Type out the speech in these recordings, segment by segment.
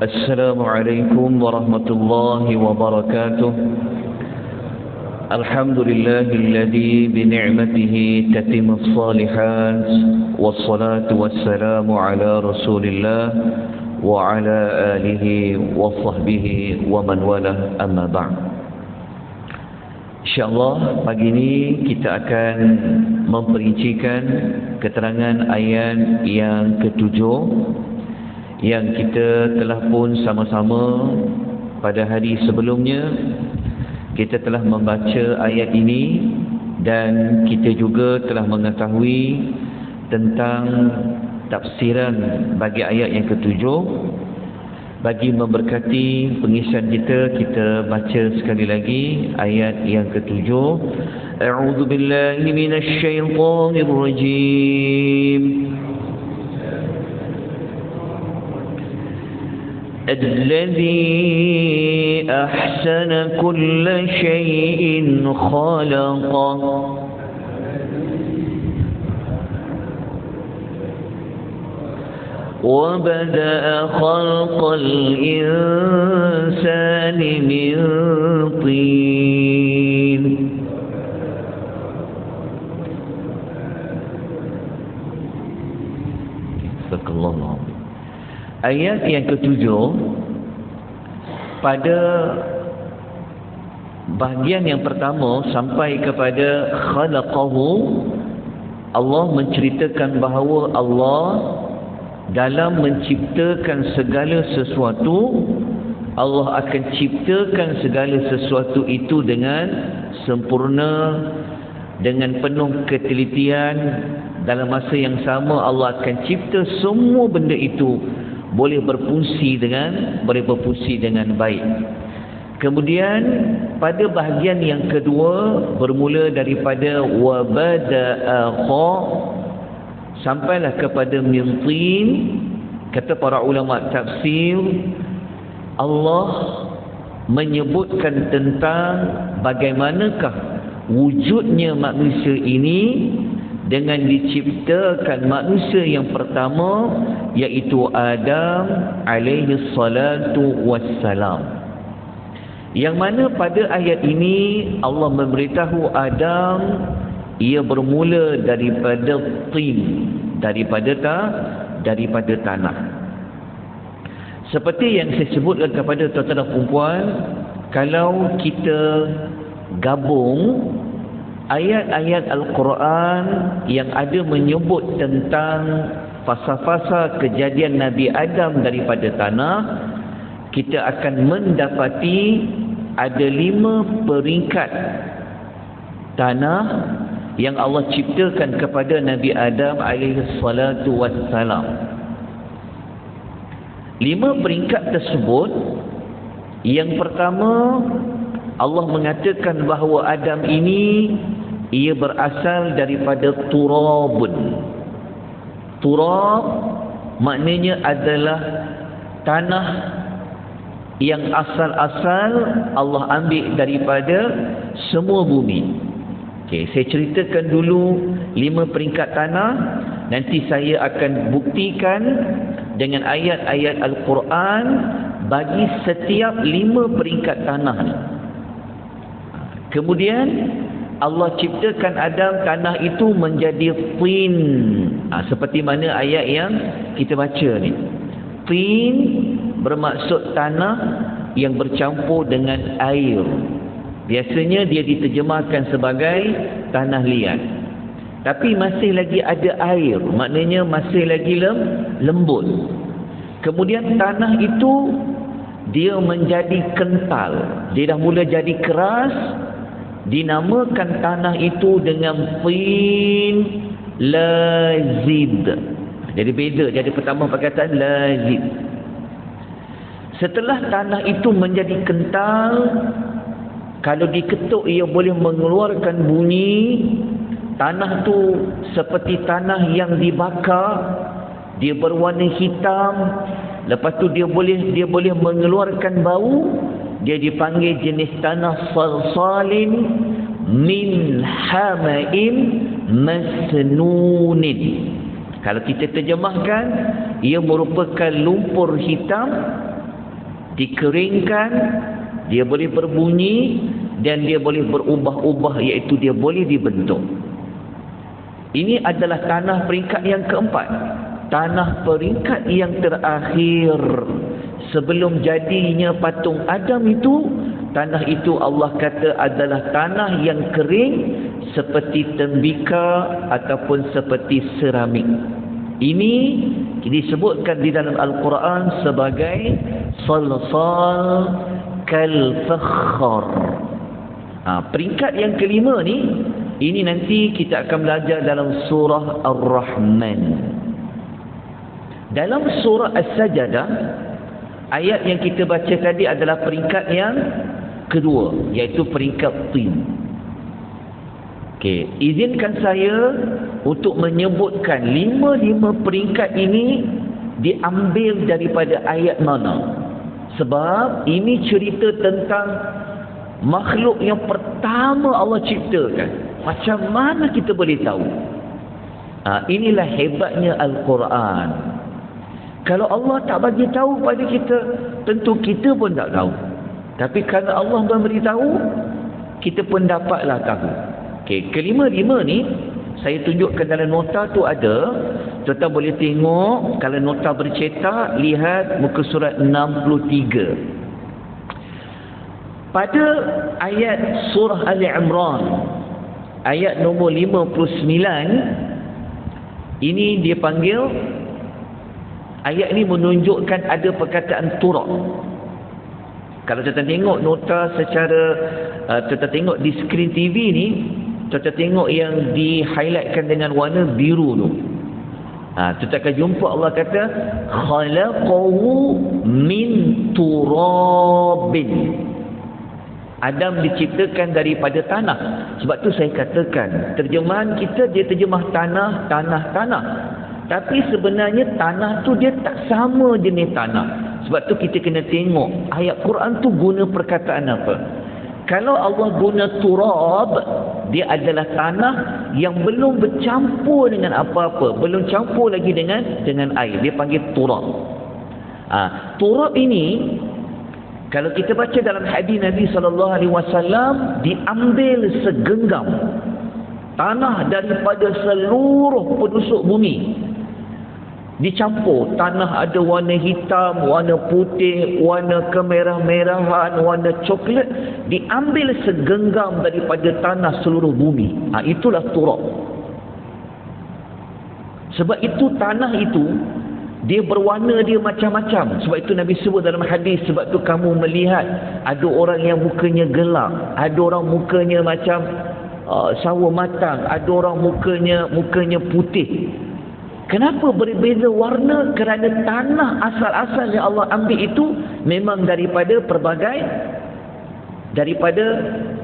Assalamualaikum warahmatullahi wabarakatuh. Alhamdulillahilladzi bi ni'matihi tatimmus shalihat wassalatu wassalamu ala Rasulillah wa ala alihi wa sahbihi wa man walah, amma ba'd. InsyaAllah pagi ini kita akan memperincikan keterangan ayat yang ketujuh yang kita telah pun sama-sama pada hari sebelumnya kita telah membaca ayat ini, dan kita juga telah mengetahui tentang tafsiran bagi ayat yang ketujuh. Bagi memberkati pengisian kita, kita baca sekali lagi ayat yang ketujuh. A'udzu billahi minasy syaithanir rajim. الذي أحسن كل شيء خلقه وبدأ خلق الإنسان من طين صدق الله العظيم. Ayat yang ketujuh pada bahagian yang pertama sampai kepada khalaqahu, Allah menceritakan bahawa Allah dalam menciptakan segala sesuatu, Allah akan ciptakan segala sesuatu itu dengan sempurna, dengan penuh ketelitian. Dalam masa yang sama Allah akan cipta semua benda itu boleh berfungsi dengan baik. Kemudian pada bahagian yang kedua bermula daripada wabada'a sampailah kepada min tin. Kata para ulama tafsir, Allah menyebutkan tentang bagaimanakah wujudnya manusia ini dengan diciptakan manusia yang pertama, iaitu Adam alaihi salatu wassalam. Yang mana pada ayat ini Allah memberitahu Adam ia bermula daripada tin, daripada tanah. Seperti yang saya sebutkan kepada tuan-tuan dan puan, kalau kita gabung ayat-ayat Al-Quran yang ada menyebut tentang fasa-fasa kejadian Nabi Adam daripada tanah, kita akan mendapati ada 5 peringkat tanah yang Allah ciptakan kepada Nabi Adam alaihi salatu wassalam. 5 peringkat tersebut, yang pertama, Allah mengatakan bahawa Adam ini ia berasal daripada turabun. Turab maknanya adalah tanah yang asal-asal Allah ambil daripada semua bumi. Okey, saya ceritakan dulu 5 peringkat tanah, nanti saya akan buktikan dengan ayat-ayat Al-Quran bagi setiap 5 peringkat tanah ni. Kemudian Allah ciptakan Adam, tanah itu menjadi tin. Seperti mana ayat yang kita baca ni. Tin bermaksud tanah yang bercampur dengan air. Biasanya dia diterjemahkan sebagai tanah liat. Tapi masih lagi ada air, maknanya masih lagi lembut. Kemudian tanah itu dia menjadi kental. Dia dah mula jadi keras. Dinamakan tanah itu dengan tin lazid. Jadi beza. Jadi pertama perkataan lazid. Setelah tanah itu menjadi kental, kalau diketuk ia boleh mengeluarkan bunyi. Tanah tu seperti tanah yang dibakar, dia berwarna hitam. Lepas tu dia boleh mengeluarkan bau. Dia dipanggil jenis tanah salsalin min hama'in masnunin. Kalau kita terjemahkan, ia merupakan lumpur hitam, dikeringkan, dia boleh berbunyi dan dia boleh berubah-ubah, iaitu dia boleh dibentuk. Ini adalah tanah peringkat yang keempat. Tanah peringkat yang terakhir. Sebelum jadinya patung Adam itu, tanah itu Allah kata adalah tanah yang kering seperti tembika ataupun seperti seramik. Ini disebutkan di dalam Al-Quran sebagai salsal kal-fakhar. Peringkat yang kelima ni, ini nanti kita akan belajar dalam surah Ar-Rahman. Dalam surah As-Sajadah, ayat yang kita baca tadi adalah peringkat yang kedua, iaitu peringkat tin. Okey, izinkan saya untuk menyebutkan lima peringkat ini diambil daripada ayat mana. Sebab ini cerita tentang makhluk yang pertama Allah ciptakan. Macam mana kita boleh tahu? Inilah hebatnya Al-Quran. Kalau Allah tak bagi tahu pada kita, tentu kita pun tak tahu. Tapi kalau Allah memberitahu, kita pun dapatlah tahu. Okey, kelima-lima ni saya tunjukkan dalam nota tu ada. Tuan-tuan boleh tengok, kalau nota bercetak, lihat muka surat 63. Pada ayat surah Ali Imran, ayat nombor 59, ini dia panggil, ayat ini menunjukkan ada perkataan turab. Kalau tuan-tuan tengok nota secara, tuan-tuan tengok di skrin TV ni, tuan-tuan tengok yang di-highlightkan dengan warna biru tu. Tuan-tuan akan jumpa Allah kata, khalaqahu min turabin. Adam diciptakan daripada tanah. Sebab tu saya katakan, terjemahan kita dia terjemah tanah. Tapi sebenarnya tanah tu dia tak sama jenis tanah. Sebab tu kita kena tengok ayat Quran tu guna perkataan apa. Kalau Allah guna turab, dia adalah tanah yang belum bercampur dengan apa-apa, belum campur lagi dengan air. Dia panggil turab. Turab ini kalau kita baca dalam hadis Nabi SAW, diambil segenggam tanah daripada seluruh penduduk bumi. Dicampur, tanah ada warna hitam, warna putih, warna kemerah-merahan, warna coklat, diambil segenggam daripada tanah seluruh bumi. Itulah turab. Sebab itu tanah itu dia berwarna dia macam-macam. Sebab itu Nabi sebut dalam hadis, sebab tu kamu melihat ada orang yang mukanya gelap, ada orang mukanya macam sawo matang, ada orang mukanya putih. Kenapa berbeza warna? Kerana tanah asal-asal yang Allah ambil itu memang daripada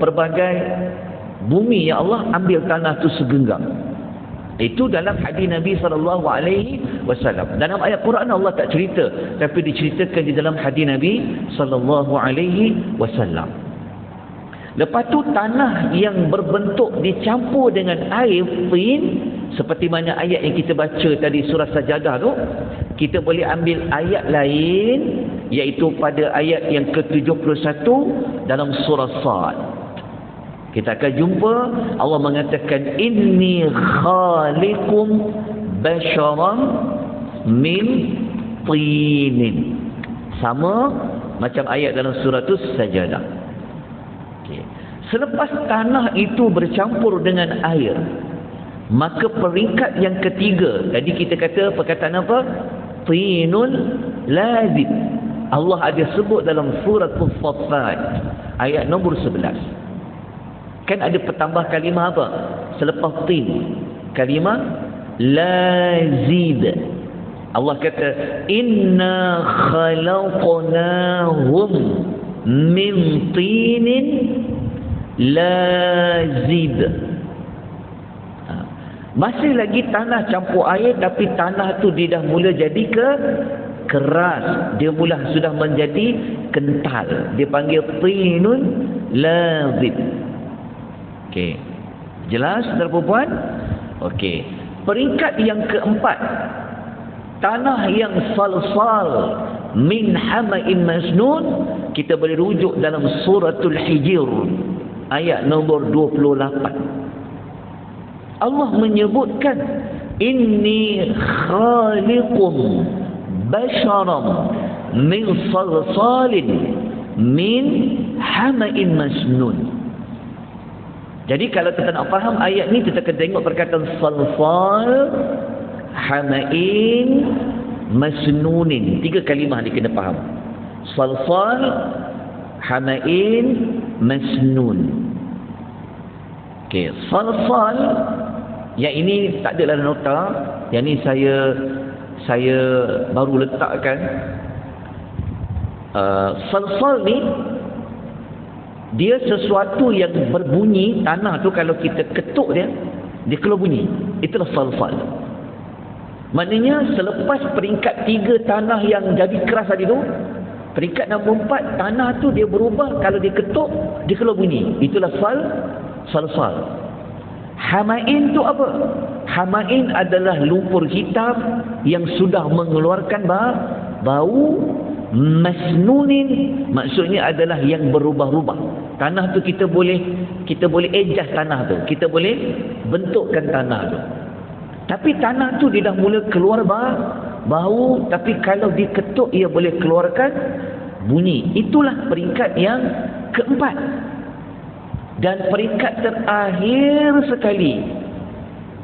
pelbagai bumi yang Allah ambil tanah itu segenggam. Itu dalam hadis Nabi SAW. Dalam ayat Quran Allah tak cerita, tapi diceritakan di dalam hadis Nabi SAW. Lepas tu tanah yang berbentuk dicampur dengan air tin, seperti mana ayat yang kita baca tadi surah Sajadah tu, kita boleh ambil ayat lain, iaitu pada ayat yang ke-71 dalam surah Sad. Kita akan jumpa Allah mengatakan, inni khaliqum basharam min tinin. Sama macam ayat dalam surah tu Sajadah. Selepas tanah itu bercampur dengan air, maka peringkat yang ketiga, tadi kita kata perkataan apa? Tinun lazib. Allah ada sebut dalam surah As-Saffat ayat nombor 11. Kan ada petambah kalimah apa? Selepas tin, kalimah lazib. Allah kata, inna khalaqnahum min tinin lazib. Masih lagi tanah campur air, tapi tanah tu dia dah mula jadi keras, dia sudah menjadi kental. Dia panggil tinun lazib. Okey, jelas tuan-tuan puan? Okey, Peringkat yang keempat, tanah yang salsal min hama'in masnun, kita boleh rujuk dalam suratul Hijr ayat nombor 28. Allah menyebutkan, inni khaliqum basharam min salsalin min hama'in masnun. Jadi kalau kita nak faham ayat ni, kita kena tengok perkataan salsal, hama'in, masnunin. 3 kalimah ni kena faham. Salsal, hama'in, masnun. Okey, salsal yang ini tak ada dalam nota. Yang ni saya baru letakkan. Salsal ni dia sesuatu yang berbunyi. Tanah tu kalau kita ketuk dia keluar bunyi. Itulah salsal. Maknanya selepas peringkat 3 tanah yang jadi keras tadi tu, peringkat nombor 4, tanah tu dia berubah, kalau dia ketuk dia keluar bunyi. Itulah salsal. Hama'in tu apa? Hama'in adalah lumpur hitam yang sudah mengeluarkan bau. Masnunin maksudnya adalah yang berubah-ubah. Tanah tu kita boleh adjust tanah tu. Kita boleh bentukkan tanah tu. Tapi tanah tu dia dah mula keluar bau, tapi kalau diketuk ia boleh keluarkan bunyi. Itulah peringkat yang keempat. Dan peringkat terakhir sekali,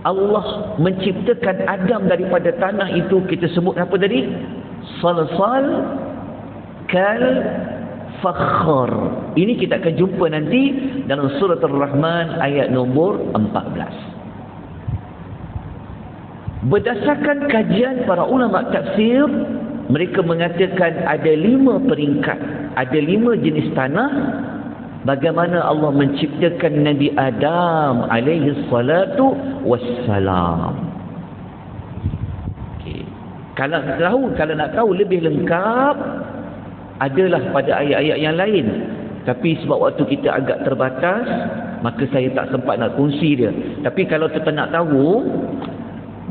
Allah menciptakan Adam daripada tanah itu, kita sebut apa tadi? Salsal kal fakhar. Ini kita akan jumpa nanti dalam surah Ar-Rahman ayat nombor 14. Berdasarkan kajian para ulama tafsir, mereka mengatakan ada 5 peringkat, ada 5 jenis tanah bagaimana Allah menciptakan Nabi Adam alaihi salatu wassalam. Okay. Kalau nak tahu lebih lengkap, adalah pada ayat-ayat yang lain. Tapi sebab waktu kita agak terbatas, maka saya tak sempat nak kongsi dia. Tapi kalau kita nak tahu,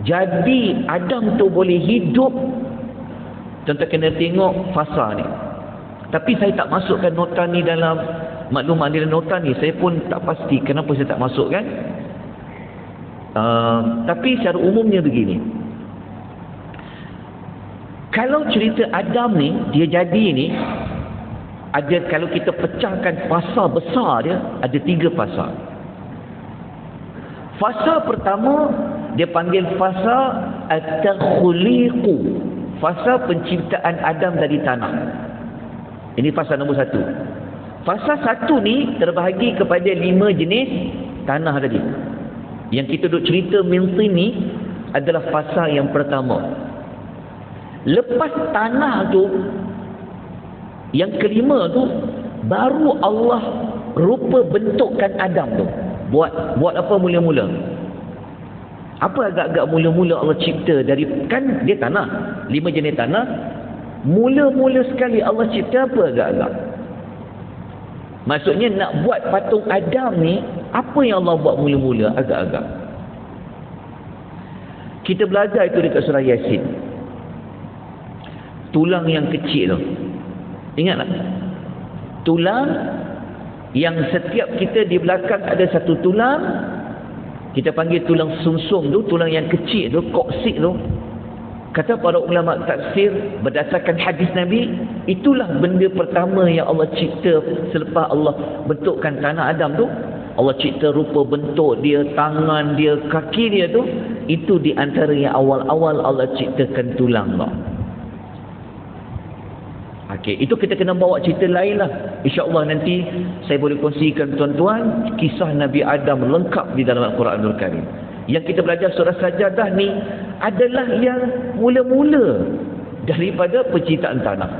jadi Adam tu boleh hidup, contoh kena tengok fasa ni. Tapi saya tak masukkan nota ni dalam maklumat dalam nota ni. Saya pun tak pasti kenapa saya tak masukkan. Tapi secara umumnya begini. Kalau cerita Adam ni, dia jadi ni, ada, kalau kita pecahkan fasa besar dia, ada 3 fasa. Fasa pertama, dia panggil fasa at-takhliqu. Fasa penciptaan Adam dari tanah. Ini fasa nombor 1. Fasa 1 ni terbahagi kepada 5 jenis tanah tadi. Yang kita duk cerita mintin ni adalah fasa yang pertama. Lepas tanah tu, yang kelima tu, baru Allah rupa bentukkan Adam tu. Buat apa mula-mula? Apa agak-agak mula-mula Allah cipta dari, kan dia tanah, 5 jenis tanah. Mula-mula sekali Allah cipta apa agak-agak? Maksudnya nak buat patung Adam ni, apa yang Allah buat mula-mula agak-agak? Kita belajar itu dekat surah Yasin. Tulang yang kecil tu, ingat tak? Tulang yang setiap kita di belakang ada satu tulang, kita panggil tulang sumsum tu, tulang yang kecil tu, koksik tu. Kata para ulama tafsir, berdasarkan hadis Nabi, itulah benda pertama yang Allah cipta selepas Allah bentukkan tanah Adam tu. Allah cipta rupa bentuk dia, tangan dia, kaki dia tu. Itu di antara yang awal-awal Allah ciptakan tulang tu. Okey, itu kita kena bawa cerita lain lah. InsyaAllah nanti saya boleh kongsikan tuan-tuan kisah Nabi Adam lengkap di dalam Al-Quranul Karim. Yang kita belajar surah Sajadah ni adalah yang mula-mula daripada penciptaan tanah.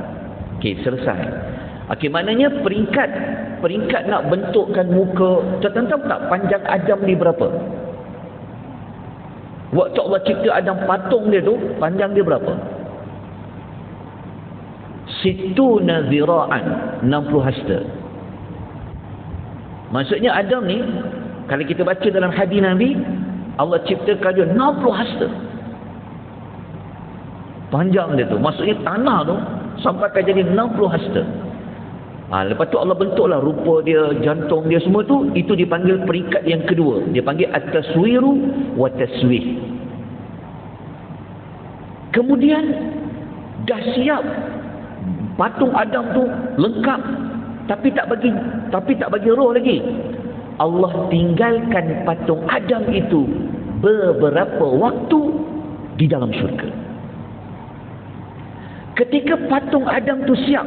Okey, selesai. Okey, maknanya peringkat nak bentukkan muka. Tuan-tuan tahu tak panjang Adam ni berapa? Waktu Allah cipta Adam, patung dia tu, panjang dia berapa? Situna zira'an, 60 hasta. Maksudnya Adam ni, kalau kita baca dalam hadis Nabi, Allah ciptakan dia 60 hasta. Panjang dia tu. Maksudnya tanah tu sampai akan jadi 60 hasta. Lepas tu Allah bentuklah rupa dia, jantung dia semua tu. Itu dipanggil peringkat yang kedua. Dia panggil at-taswiru wa taswih. Kemudian dah siap patung Adam tu lengkap, tapi tak bagi roh lagi. Allah tinggalkan patung Adam itu beberapa waktu di dalam syurga. Ketika patung Adam tu siap,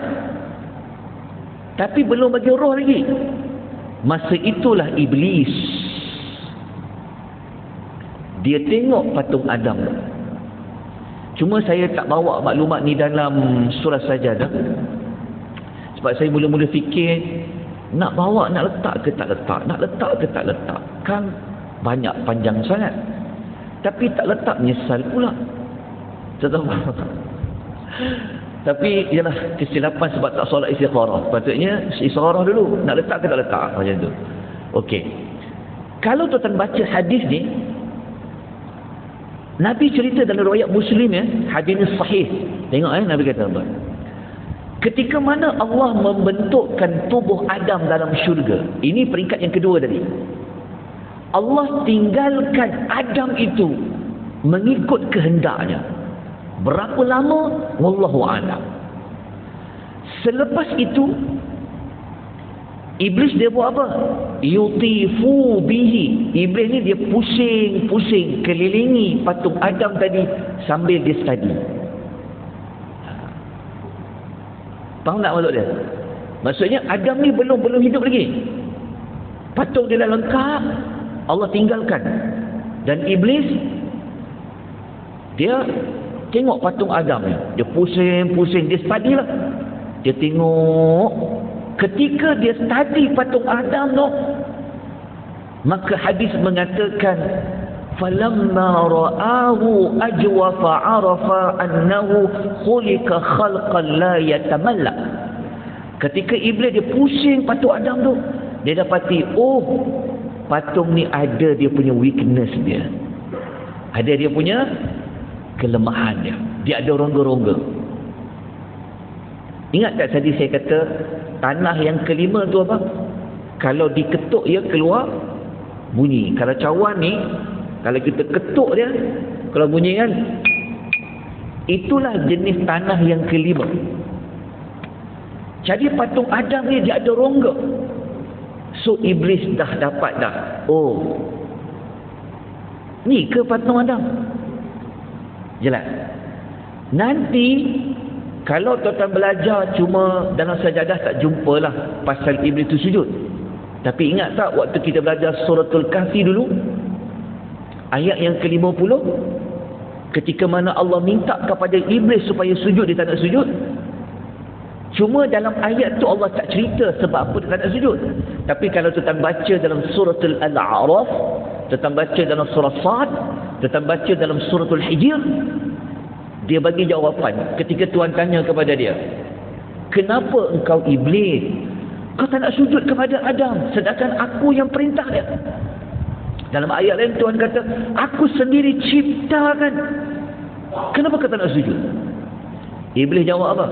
tapi belum bagi roh lagi, masa itulah Iblis dia tengok patung Adam. Cuma saya tak bawa maklumat ni dalam surah Sajadah, sebab saya mula-mula fikir nak bawa, nak letak ke tak letak, nak letak ke tak letak, kan banyak panjang sangat. Tapi tak letak menyesal pula. Tahu. Tapi ialah kesilapan sebab tak solat istikharah. Patutnya istikharah dulu, nak letak ke tak letak, macam tu. Okey. Kalau tuan-tuan baca hadis ni, Nabi cerita dalam riwayat Muslim, hadis ni sahih. Tengok Nabi kata apa? Ketika mana Allah membentukkan tubuh Adam dalam syurga. Ini peringkat yang kedua tadi. Allah tinggalkan Adam itu mengikut kehendaknya. Berapa lama? Wallahu a'lam. Selepas itu Iblis dia buat apa? Yutifu bihi. Iblis ni dia pusing-pusing kelilingi patung Adam tadi sambil dia study. Faham tak maksud dia? Maksudnya Adam ni belum hidup lagi. Patung dia dah lengkap, Allah tinggalkan. Dan Iblis dia tengok patung Adam ni, dia pusing-pusing, dia study lah. Dia tengok. Ketika dia study patung Adam tu, maka hadis mengatakan falamma ra'ahu ajwafa arafa annahu khuliqa khalqan la yatamalla. Ketika Iblis dia pusing patung Adam tu, dia dapati patung ni ada dia punya weakness dia, ada dia punya kelemahan dia ada rongga-rongga. Ingat tak tadi saya kata tanah yang kelima tu apa? Kalau diketuk ia keluar bunyi. Kalau cawan ni, kalau kita ketuk dia, kalau bunyi kan, itulah jenis tanah yang kelima. Jadi patung Adam ni dia ada rongga. So Iblis dah dapat dah. Ni ke patung Adam? Jelas. Nanti kalau tuan-tuan belajar cuma dalam sajadah tak jumpalah pasal Iblis tu sujud. Tapi ingat tak waktu kita belajar suratul Kahfi dulu, ayat yang ke-50, ketika mana Allah minta kepada Iblis supaya sujud, dia tak nak sujud. Cuma dalam ayat tu Allah tak cerita sebab apa dia tak nak sujud. Tapi kalau tuan-tuan baca dalam suratul Al-A'raf, tuan-tuan baca dalam surah Sad, tuan-tuan baca dalam suratul Hijr, dia bagi jawapan ketika Tuhan tanya kepada dia, kenapa engkau Iblis, kau tak nak sujud kepada Adam sedangkan aku yang perintah dia? Dalam ayat lain Tuhan kata, aku sendiri ciptakan, kenapa kau tak nak sujud? Iblis jawab apa?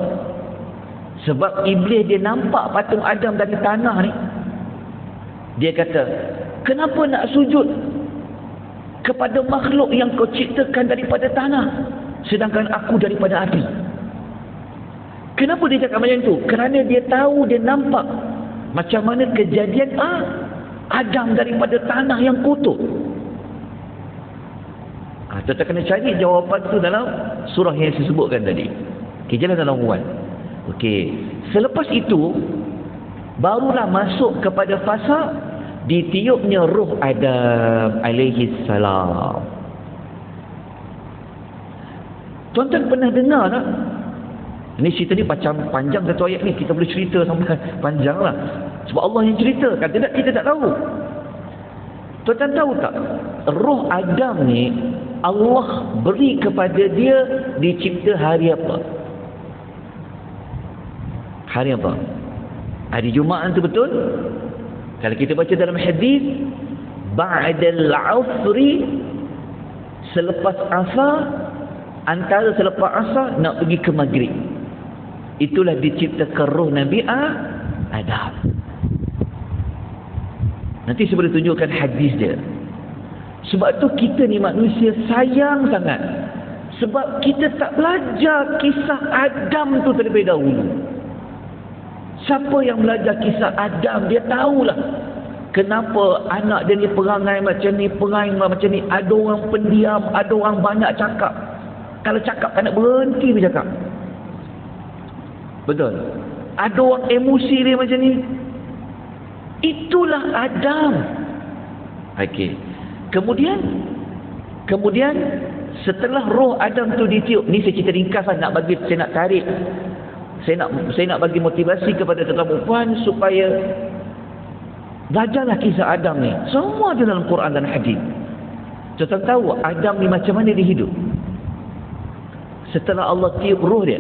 Sebab Iblis dia nampak patung Adam dari tanah ni. Dia kata, kenapa nak sujud kepada makhluk yang kau ciptakan daripada tanah sedangkan aku daripada api? Kenapa dia cakap macam tu? Kerana dia tahu, dia nampak macam mana kejadian Adam daripada tanah yang kotor. Kita kena cari jawapan tu dalam surah yang saya sebutkan tadi. Okay, jalan dalam urut. Okey, selepas itu barulah masuk kepada fasa ditiupnya roh Adam alaihi salam. Tuan-tuan pernah dengar tak? Ini cerita ni macam panjang satu ayat ni, kita boleh cerita sampai panjang lah. Sebab Allah yang cerita, kan tidak, kita tak tahu. Tuan-tuan tahu tak? Roh Adam ni Allah beri kepada dia dicipta hari apa? Hari apa? Hari Jumaat tu betul? Kalau kita baca dalam hadis, ba'dal 'asri selepas asar, antara selepas asar nak pergi ke maghrib. Itulah diciptakan roh Nabi Adam. Nanti saya boleh tunjukkan hadis dia. Sebab tu kita ni manusia sayang sangat. Sebab kita tak belajar kisah Adam tu terlebih dahulu. Siapa yang belajar kisah Adam, dia tahulah kenapa anak dia ni perangai macam ni, perangai macam ni. Ada orang pendiam, ada orang banyak cakap. Kalau cakap tak nak berhenti bercakap. Betul. Ada orang emosi dia macam ni. Itulah Adam. Okey. Kemudian setelah roh Adam tu ditiup, ni saya cerita ringkas lah, saya nak tarik. Saya nak bagi motivasi kepada tuan-tuan puan supaya belajarlah kisah Adam ni. Semua ada dalam Quran dan hadis. Tuan-tuan tahu Adam ni macam mana dia hidup? Setelah Allah tiup roh dia,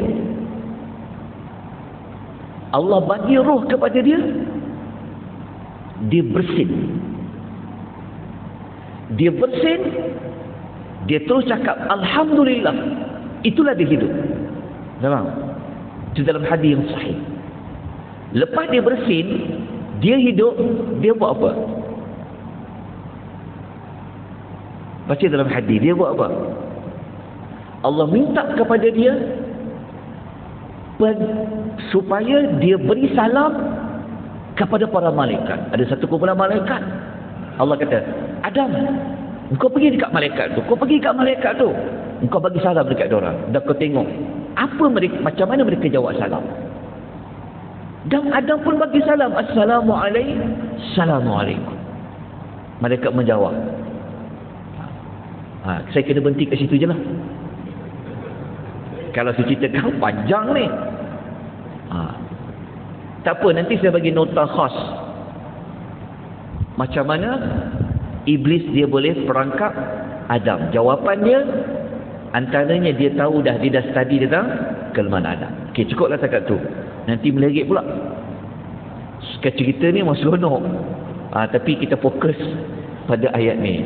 Allah bagi roh kepada dia, dia bersin. Dia bersin, dia terus cakap Alhamdulillah. Itulah dia hidup. Nampak? Itu dalam hadis yang sahih. Lepas dia bersin, dia hidup, dia buat apa? Baca dalam hadis, dia buat apa? Allah minta kepada dia supaya dia beri salam kepada para malaikat. Ada satu kumpulan malaikat. Allah kata, Adam, engkau pergi dekat malaikat tu, kau pergi dekat malaikat tu, engkau bagi salam dekat diorang, dan kau tengok apa mereka, macam mana mereka jawab salam. Dan Adam pun bagi salam, Assalamualaikum. Assalamualaikum. Malaikat menjawab. Saya kena berhenti kat situ je lah. Kalau saya ceritakan panjang ni. Tak apa, nanti saya bagi nota khas. Macam mana Iblis dia boleh perangkap Adam. Jawapan dia, antaranya dia tahu dah, dia dah study tentang kelemahan Adam. Okey, cukuplah setakat tu. Nanti melerik pula. Cerita ni masih seronok. Tapi kita fokus pada ayat ni.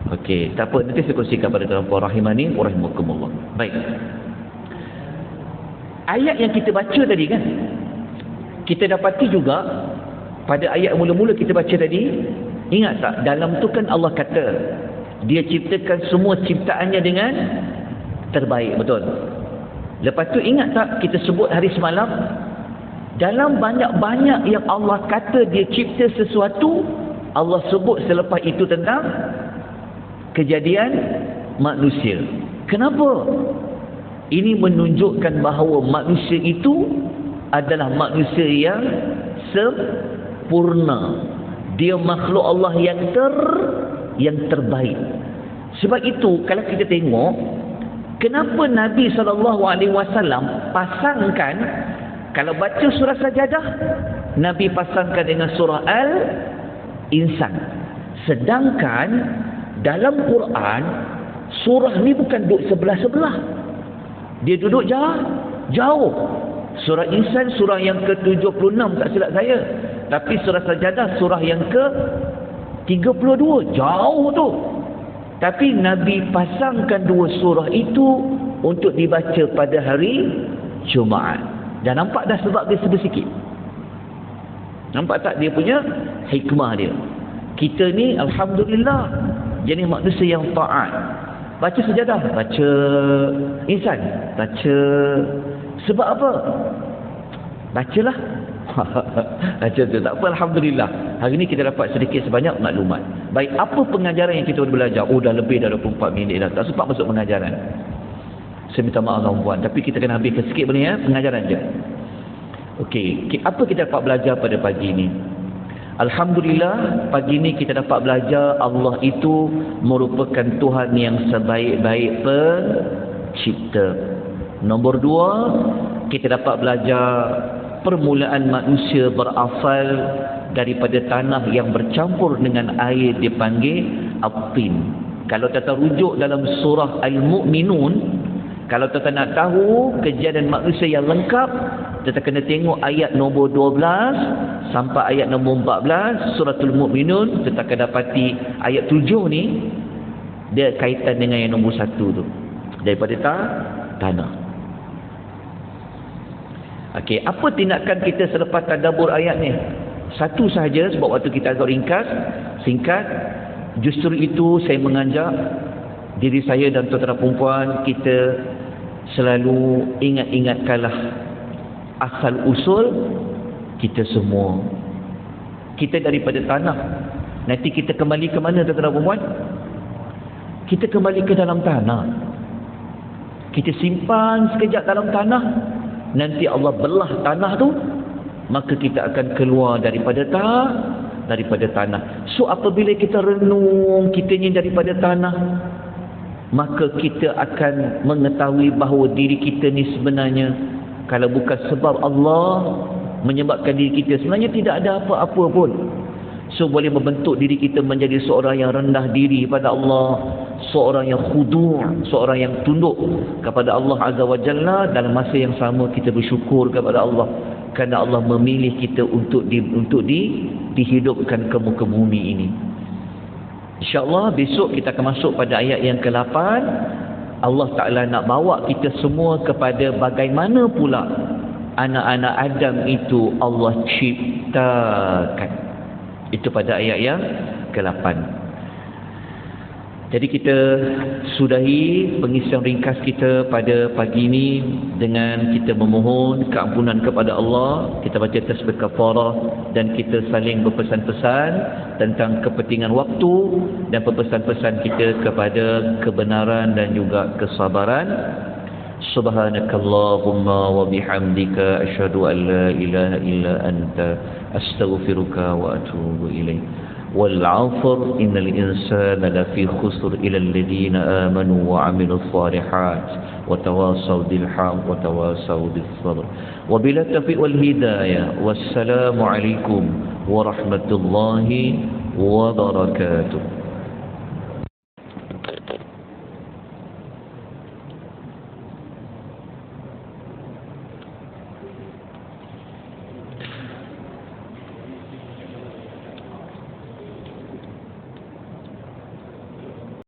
Okey, tak apa, nanti saya kongsikan pada tuan-tuan rahimani wa rahimakumullah. Baik. Ayat yang kita baca tadi kan, kita dapati juga pada ayat mula-mula kita baca tadi, ingat tak, dalam tu kan Allah kata dia ciptakan semua ciptaannya dengan terbaik, betul? Lepas tu ingat tak kita sebut hari semalam, dalam banyak-banyak yang Allah kata dia cipta sesuatu, Allah sebut selepas itu tentang kejadian manusia. Kenapa? Ini menunjukkan bahawa manusia itu adalah manusia yang sempurna. Dia makhluk Allah yang terbaik. Sebab itu kalau kita tengok, kenapa Nabi SAW pasangkan, kalau baca surah Sajadah, Nabi pasangkan dengan surah Al-Insan. Sedangkan dalam Quran, surah ni bukan duduk sebelah-sebelah. Dia duduk jauh. Surah Insan surah yang ke-76 tak silap saya. Tapi surah Sajadah surah yang ke-32. Jauh tu. Tapi Nabi pasangkan dua surah itu untuk dibaca pada hari Jumaat. Dan nampak dah sebab dia sedikit. Nampak tak dia punya hikmah dia. Kita ni Alhamdulillah jenis manusia yang taat. Baca Sajadah, baca Insan, baca. Sebab apa? Bacalah. Baca tu, tak apa, Alhamdulillah. Hari ni kita dapat sedikit sebanyak maklumat. Baik, apa pengajaran yang kita boleh belajar? Oh, dah lebih dah 24 minit dah. Tak sempat masuk pengajaran. Saya minta maaf tuan-tuan, tapi kita kena habiskan sikit boleh ya, pengajaran je. Okey, apa kita dapat belajar pada pagi ni? Alhamdulillah, pagi ni kita dapat belajar Allah itu merupakan Tuhan yang sebaik-baik pencipta. Nombor 2, kita dapat belajar permulaan manusia berasal daripada tanah yang bercampur dengan air dipanggil at-tin. Kalau kita rujuk dalam surah Al-Mu'minun, kalau kita nak tahu kejadian manusia yang lengkap, kita kena tengok ayat nombor 12 sampai ayat nombor 14 suratul Mu'minun. Kita akan dapati ayat 7 ni Dia kaitan dengan yang nombor satu tu. Daripada tanah. Okey, apa tindakan kita selepas tadabbur ayat ni? Satu sahaja, sebab waktu kita agak ringkas, singkat. Justru itu saya mengajak diri saya dan tuan-tuan perempuan, kita selalu ingat-ingatkanlah asal usul kita semua. Kita daripada tanah. Nanti kita kembali ke mana, tuan-tuan perempuan? Kita kembali ke dalam tanah. Kita simpan sekejap dalam tanah. Nanti Allah belah tanah tu, maka kita akan keluar daripada tanah. So apabila kita renung kita ni daripada tanah, maka kita akan mengetahui bahawa diri kita ni sebenarnya, kalau bukan sebab Allah menyebabkan diri kita, sebenarnya tidak ada apa-apa pun. So boleh membentuk diri kita menjadi seorang yang rendah diri pada Allah, seorang yang khudu', seorang yang tunduk kepada Allah Azza wa Jalla. Dalam masa yang sama kita bersyukur kepada Allah kerana Allah memilih kita untuk dihidupkan ke muka bumi ini. InsyaAllah besok kita akan masuk pada ayat yang ke-8. Allah Ta'ala nak bawa kita semua kepada bagaimana pula anak-anak Adam itu Allah ciptakan. Itu pada ayat yang ke-8. Jadi kita sudahi pengisian ringkas kita pada pagi ini dengan kita memohon keampunan kepada Allah. Kita baca tasbih kafarah dan kita saling berpesan-pesan tentang kepentingan waktu dan pesan-pesan kita kepada kebenaran dan juga kesabaran. Subhanakallahumma wa bihamdika asyhadu an la ilaha illa anta astaghfiruka wa atubu ilaik. Wal 'afr innal insana lafi khusr ila alladhina amanu wa 'amilus shalihat wa tawasaw bil haqq wa tawasaw bis sabr. Wa bila taufiq wal hidayah. Wassalamu alaikum warahmatullahi wabarakatuh.